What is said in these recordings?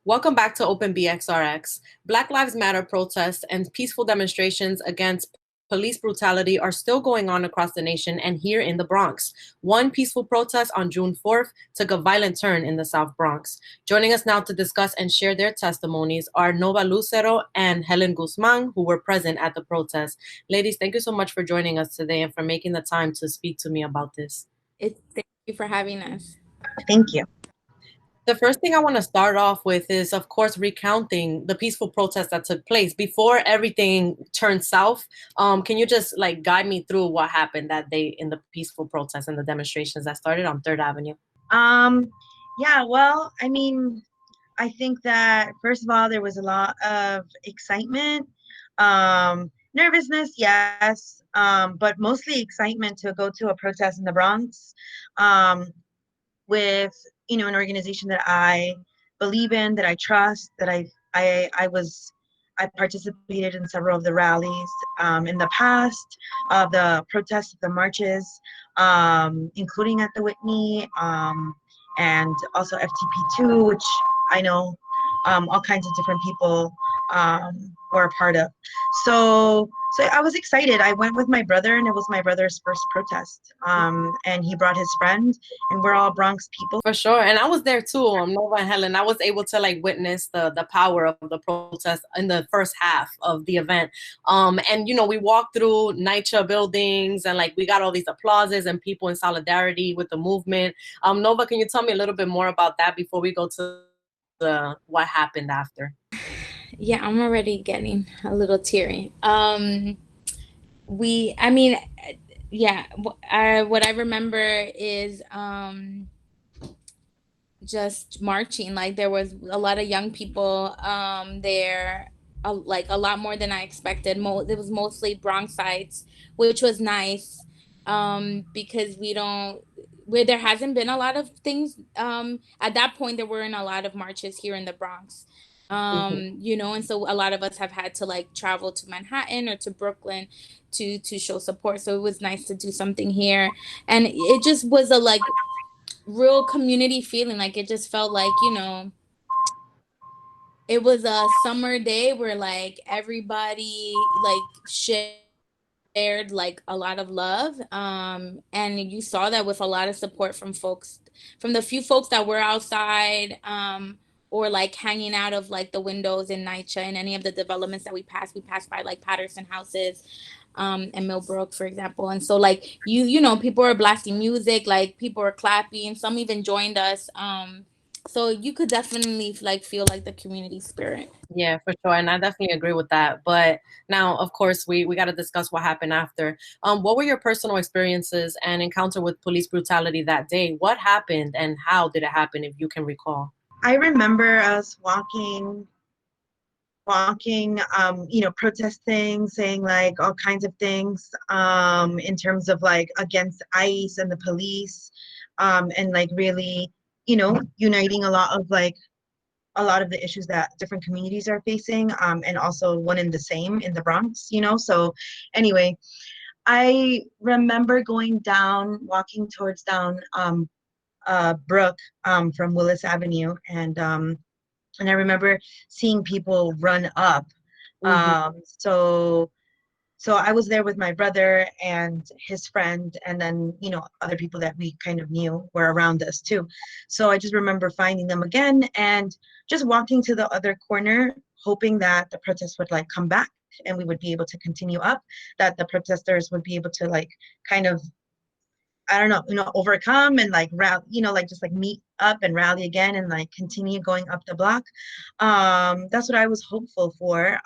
Welcome back to Open BXRx. Black Lives Matter protests and peaceful demonstrations against police brutality are still going on across the nation and here in the Bronx. One peaceful protest on June 4th took a violent turn in the South Bronx. Joining us now to discuss and share their testimonies are Nova Lucero and Helen Guzman, who were present at the protest. Ladies, thank you so much for joining us today and for making the time to speak to me about this. Thank you for having us. Thank you. The first thing I want to start off with is, of course, recounting the peaceful protest that took place before everything turned south. Can you just guide me through what happened that day in the peaceful protest and the demonstrations that started on 3rd Avenue? Yeah, well, I mean, I think that first of all, there was a lot of excitement, nervousness, yes, but mostly excitement to go to a protest in the Bronx, with an organization that I believe in, that I trust, that I participated in several of the rallies in the past, of the protests, the marches, including at the Whitney, and also FTP2, which I know all kinds of different people were a part of. So I was excited. I went with my brother, and it was my brother's first protest. And he brought his friend, and we're all Bronx people. For sure. And I was there too, Nova and Helen. I was able to witness the power of the protest in the first half of the event. And we walked through NYCHA buildings and we got all these applauses and people in solidarity with the movement. Nova, can you tell me a little bit more about that before we go to what happened after? Yeah, I'm already getting a little teary. What I remember is just marching. Like there was a lot of young people there, a lot more than I expected. It was mostly Bronxites, which was nice, because we don't where there hasn't been a lot of things. At that point, there weren't a lot of marches here in the Bronx. And so a lot of us have had to travel to Manhattan or to Brooklyn to show support. So it was nice to do something here, and it just was a real community feeling. It just felt it was a summer day where everybody shared a lot of love, and you saw that with a lot of support from folks, from the few folks that were outside, or hanging out of the windows in NYCHA and any of the developments that we passed by Patterson houses, and Millbrook, for example. And so people were blasting music, people were clapping, some even joined us. So you could definitely feel the community spirit. Yeah, for sure. And I definitely agree with that. But now, of course, we got to discuss what happened after. What were your personal experiences and encounter with police brutality that day? What happened and how did it happen, if you can recall? I remember us walking, protesting, saying all kinds of things, in terms of against ICE and the police, and really, uniting a lot of the issues that different communities are facing, and also one and the same in the Bronx. So anyway, I remember walking towards down Brook, from Willis Avenue, and I remember seeing people run up. So I was there with my brother and his friend, and then other people that we kind of knew were around us too. So I just remember finding them again and just walking to the other corner, hoping that the protest would come back and we would be able to continue up, that the protesters would be able to kind of, I don't know, overcome and just meet up and rally again and continue going up the block. That's what I was hopeful for.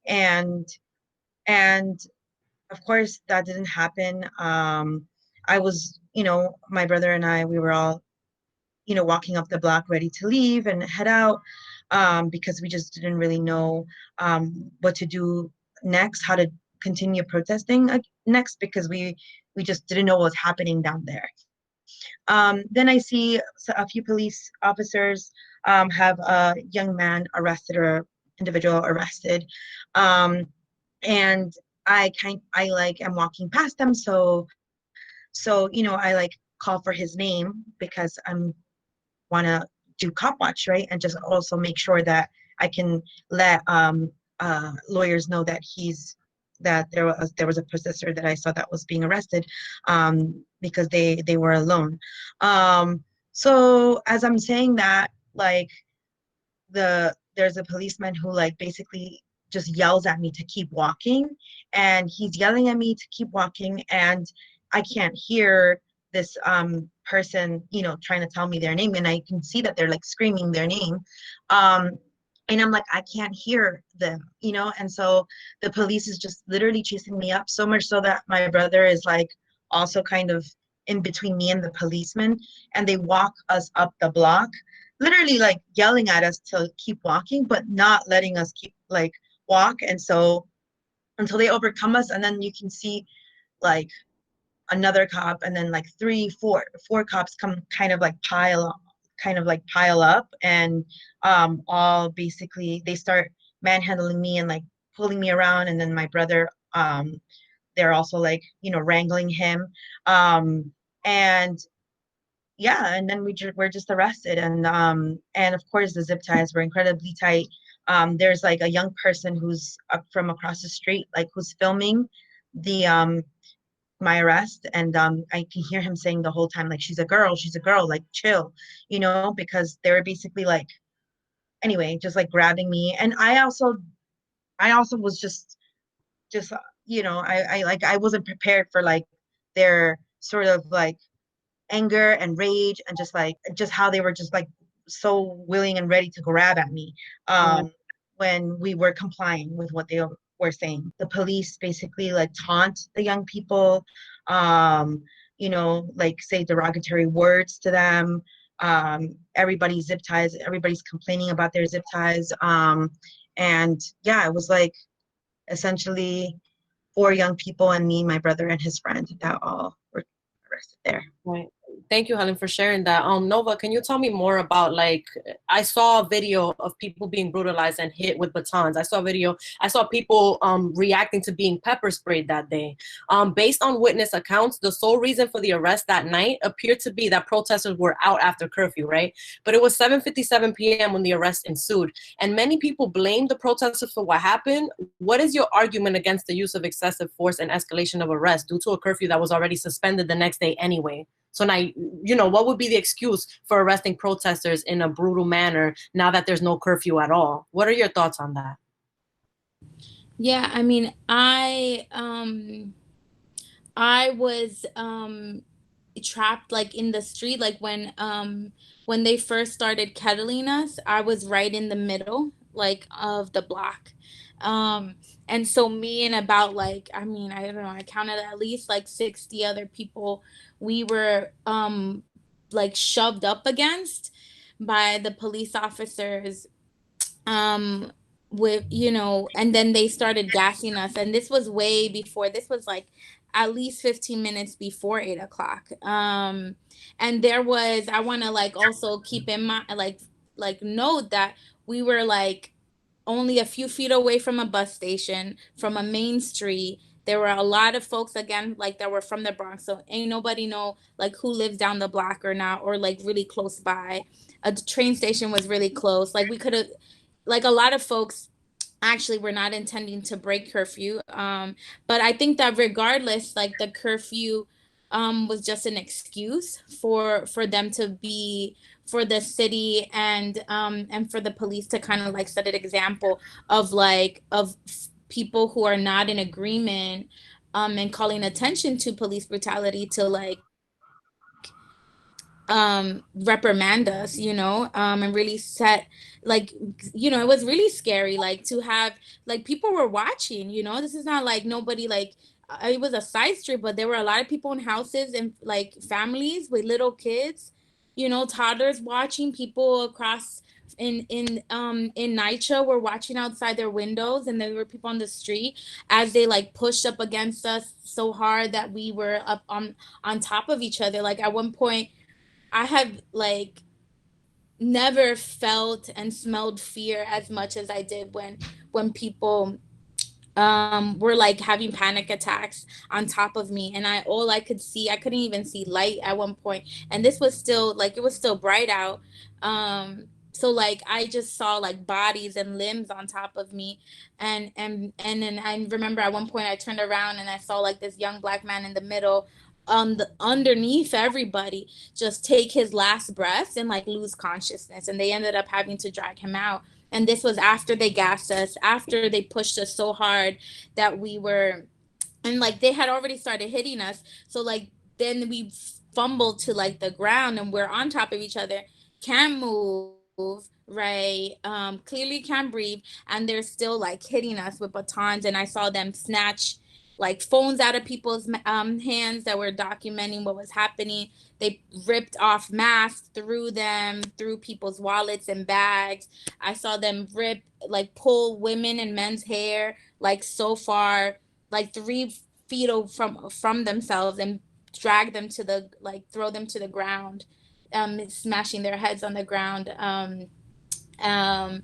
And of course that didn't happen. I was, my brother and I, we were all, walking up the block ready to leave and head out, because we just didn't really know what to do next, how to continue protesting next, because we just didn't know what was happening down there. Then I see a few police officers have a young man arrested, or individual arrested, and I am walking past them, so I call for his name because I'm want to do cop watch, right? And just also make sure that I can let lawyers know that there was a possessor that I saw that was being arrested, because they were alone. So as I'm saying that, like there's a policeman who like basically just yells at me to keep walking, and he's yelling at me to keep walking, and I can't hear this person, trying to tell me their name, and I can see that they're like screaming their name. And I'm like, I can't hear them, and so the police is just literally chasing me up, so much so that my brother is like also kind of in between me and the policeman, and they walk us up the block, literally like yelling at us to keep walking, but not letting us keep like walk. And so until they overcome us, and then you can see like another cop, and then like four cops come kind of like pile up, and all basically they start manhandling me and like pulling me around, and then my brother, they're also like wrangling him, and yeah, and then we're just arrested, and of course the zip ties were incredibly tight. There's like a young person who's up from across the street, like who's filming the my arrest, and I can hear him saying the whole time like, she's a girl, like chill, because they were basically like, anyway, just like grabbing me. And I also was just I wasn't prepared for like their sort of like anger and rage, and just how they were just like so willing and ready to grab at me, when we were complying with what they were saying. The police basically like taunt the young people, like say derogatory words to them. Everybody's zip ties, everybody's complaining about their zip ties. And yeah, it was like essentially four young people and me, my brother, and his friend that all were arrested there. Right. Thank you, Helen, for sharing that. Nova, can you tell me more about, like, I saw a video of people being brutalized and hit with batons. I saw people reacting to being pepper sprayed that day. Based on witness accounts, the sole reason for the arrest that night appeared to be that protesters were out after curfew, right? But it was 7:57 p.m. when the arrest ensued, and many people blamed the protesters for what happened. What is your argument against the use of excessive force and escalation of arrest due to a curfew that was already suspended the next day anyway? So now, what would be the excuse for arresting protesters in a brutal manner now that there's no curfew at all? What are your thoughts on that? Yeah, I mean, I was trapped like in the street, like when they first started kettling us, I was right in the middle like of the block. And so me and about like, I mean, I don't know, I counted at least like 60 other people, we were like shoved up against by the police officers, um with and then they started gassing us, and this was way before, this was like at least 15 minutes before 8 o'clock. And there was, I want to like also keep in mind, like note that we were like only a few feet away from a bus station, from a main street. There were a lot of folks again, like that were from the Bronx. So ain't nobody know like who lives down the block or not, or like really close by. A train station was really close. Like we could have, like a lot of folks actually were not intending to break curfew. But I think that regardless, like the curfew was just an excuse for them to be, for the city and for the police to kind of like set an example of like of people who are not in agreement, and calling attention to police brutality to like reprimand us, and really set like, it was really scary, like to have like people were watching, this is not like nobody like, it was a side street, but there were a lot of people in houses and like families with little kids, toddlers watching, people across in Nitro were watching outside their windows, and there were people on the street as they like pushed up against us so hard that we were up on top of each other. Like at one point I have like never felt and smelled fear as much as I did when people were like having panic attacks on top of me, and all I could see, I couldn't even see light at one point, and this was still like, it was still bright out. So like I just saw like bodies and limbs on top of me, and then I remember at one point I turned around and I saw like this young black man in the middle, underneath everybody, just take his last breaths and like lose consciousness, and they ended up having to drag him out. And this was after they gassed us, after they pushed us so hard that we were, and like they had already started hitting us. So like then we fumbled to like the ground, and we're on top of each other, can't move, right? Clearly can't breathe. And they're still like hitting us with batons. And I saw them snatch like phones out of people's hands that were documenting what was happening. They ripped off masks, threw them through people's wallets and bags. I saw them like pull women and men's hair like so far, like 3 feet from themselves, and drag them to the, like throw them to the ground, smashing their heads on the ground. Um,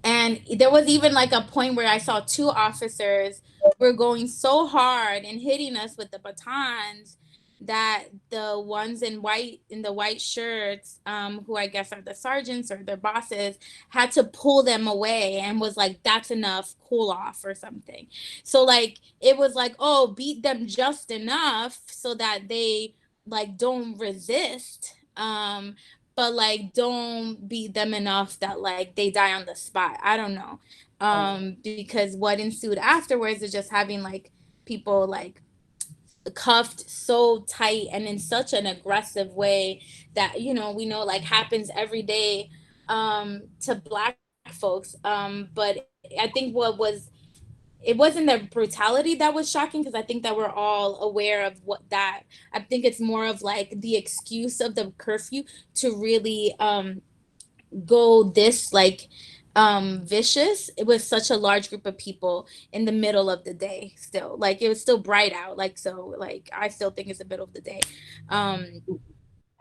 and there was even like a point where I saw 2 officers were going so hard and hitting us with the batons that the ones in the white shirts, who I guess are the sergeants or their bosses, had to pull them away and was like, that's enough, cool off or something. So like it was like, oh, beat them just enough so that they like don't resist. But like don't beat them enough that like they die on the spot. I don't know. Because what ensued afterwards is just having like people like cuffed so tight and in such an aggressive way that, you know, we know like happens every day to Black folks. But I think it wasn't the brutality that was shocking, because I think that we're all aware of what that, I think it's more of like the excuse of the curfew to really go this like vicious. It was such a large group of people in the middle of the day still. Like it was still bright out. Like, so like I still think it's the middle of the day.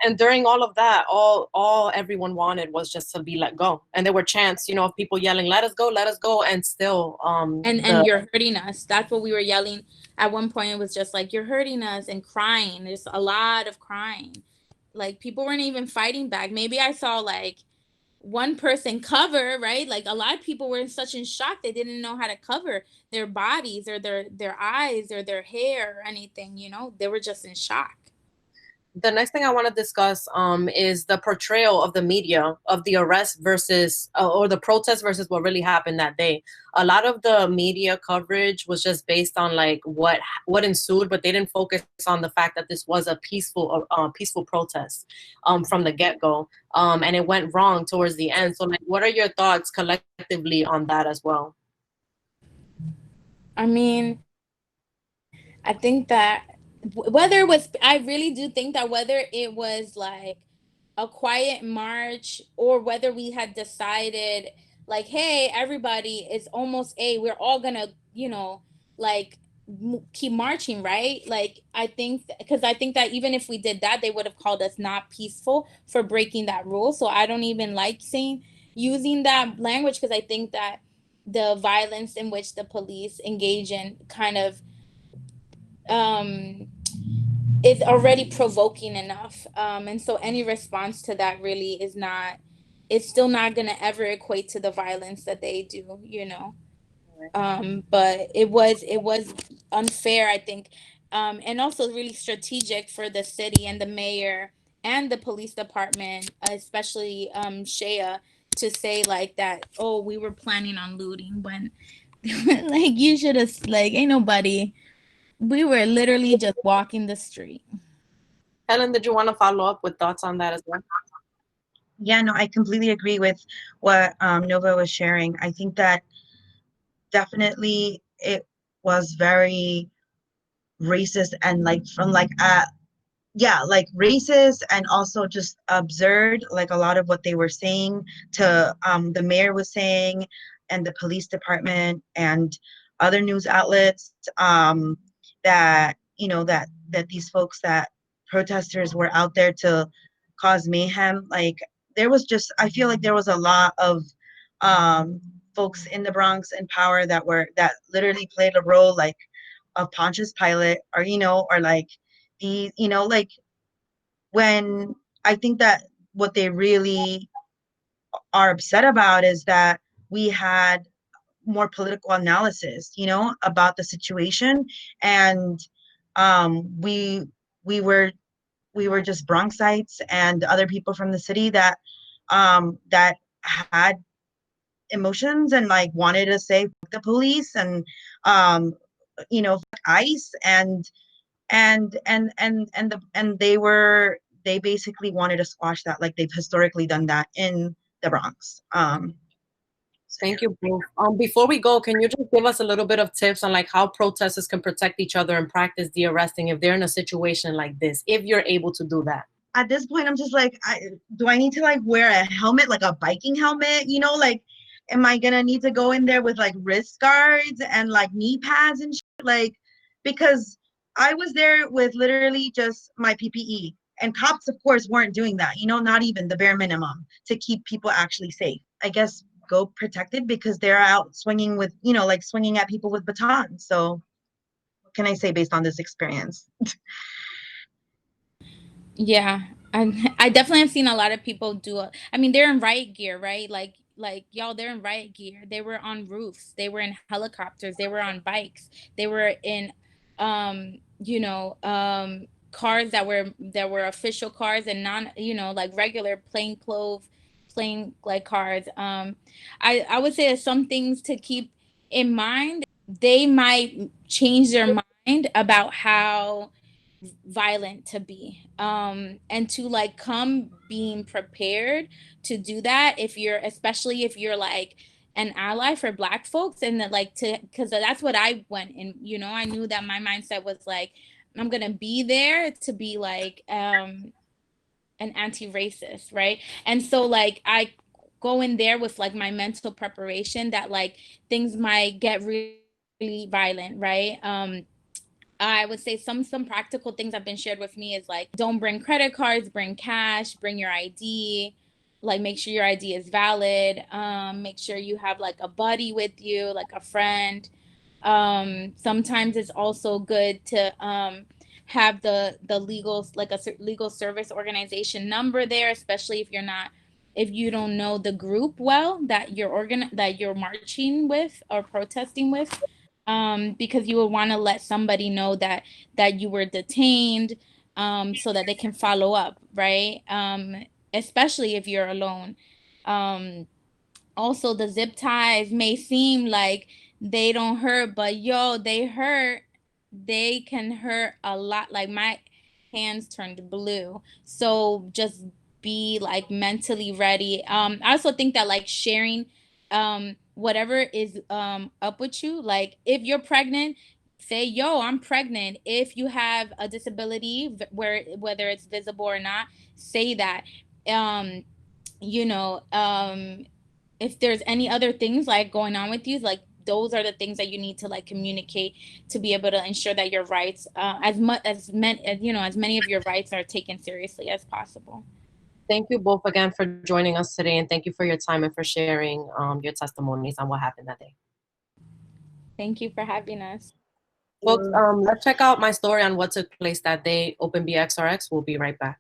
And during all of that, all everyone wanted was just to be let go. And there were chants, you know, of people yelling, let us go, and still and you're hurting us. That's what we were yelling. At one point it was just like, you're hurting us, and crying. There's a lot of crying. Like people weren't even fighting back. Maybe I saw like one person cover, right? Like a lot of people were in such in shock, they didn't know how to cover their bodies or their eyes or their hair or anything, you know. They were just in shock. The next thing I want to discuss is the portrayal of the media of the arrest versus or the protest versus what really happened that day. A lot of the media coverage was just based on like what ensued, but they didn't focus on the fact that this was a peaceful protest from the get-go, and it went wrong towards the end. So like, what are your thoughts collectively on that as well? I mean, I think that whether it was, I really do think that whether it was like a quiet march or whether we had decided like, hey, everybody, it's almost we're all gonna, you know, like keep marching, right? Like I think, because I think that even if we did that, they would have called us not peaceful for breaking that rule. So I don't even like using that language, because I think that the violence in which the police engage in kind of is already provoking enough. And so any response to that really is not, it's still not going to ever equate to the violence that they do, you know. But it was unfair, I think, and also really strategic for the city and the mayor and the police department, especially Shea, to say like that, oh, we were planning on looting, when like you should have, like, ain't nobody, we were literally just walking the street. Helen, did you want to follow up with thoughts on that as well? Yeah, no, I completely agree with what Nova was sharing. I think that definitely it was very racist and like from like yeah, like racist and also just absurd, like a lot of what they were saying to the mayor was saying and the police department and other news outlets, that you know that these folks, that protesters were out there to cause mayhem. Like there was just, I feel like there was a lot of folks in the Bronx in power that literally played a role like of Pontius Pilate, or or like the like, when I think that what they really are upset about is that we had more political analysis, about the situation, and we we were just Bronxites and other people from the city that that had emotions and like wanted to say fuck the police and fuck ICE and they basically wanted to squash that, like they've historically done that in the Bronx. Thank you both. Before we go, can you just give us a little bit of tips on like how protesters can protect each other and practice de-arresting if they're in a situation like this, if you're able to do that? At this point, I'm just like, do I need to like wear a helmet, like a biking helmet? Like, am I gonna need to go in there with like wrist guards and like knee pads and shit? Like, because I was there with literally just my PPE, and cops, of course, weren't doing that. Not even the bare minimum to keep people actually safe. I guess go protected because they're out swinging with, like swinging at people with batons. So, what can I say based on this experience? Yeah, I definitely have seen a lot of people do it. I mean, they're in riot gear, right? Like y'all, they're in riot gear. They were on roofs. They were in helicopters. They were on bikes. They were in, cars that were official cars and non, like regular plain like cars. I would say some things to keep in mind. They might change their mind about how violent to be, and to like come being prepared to do that, especially if you're like an ally for Black folks, and that like to because that's what I went and I knew that my mindset was like, I'm gonna be there to be like an anti-racist, right? And so like I go in there with like my mental preparation that like things might get really, really violent, right? I would say some practical things have been shared with me is like, don't bring credit cards, bring cash, bring your ID, like make sure your ID is valid. Make sure you have like a buddy with you, like a friend. Sometimes it's also good to have the legal, like a legal service organization number there, especially if you don't know the group well that you're marching with or protesting with, because you would want to let somebody know that you were detained, so that they can follow up, right? Especially if you're alone. Also, the zip ties may seem like they don't hurt, but yo, they hurt. They can hurt a lot. Like my hands turned blue. So just be like mentally ready. I also think that like sharing whatever is up with you, like if you're pregnant, say, yo, I'm pregnant. If you have a disability, whether it's visible or not, say that. um you know if there's any other things like going on with you, like those are the things that you need to like communicate to be able to ensure that your rights, as many of your rights are taken seriously as possible. Thank you both again for joining us today, and thank you for your time and for sharing your testimonies on what happened that day. Thank you for having us. Folks, let's check out my story on what took place that day. Open BXRx. We'll be right back.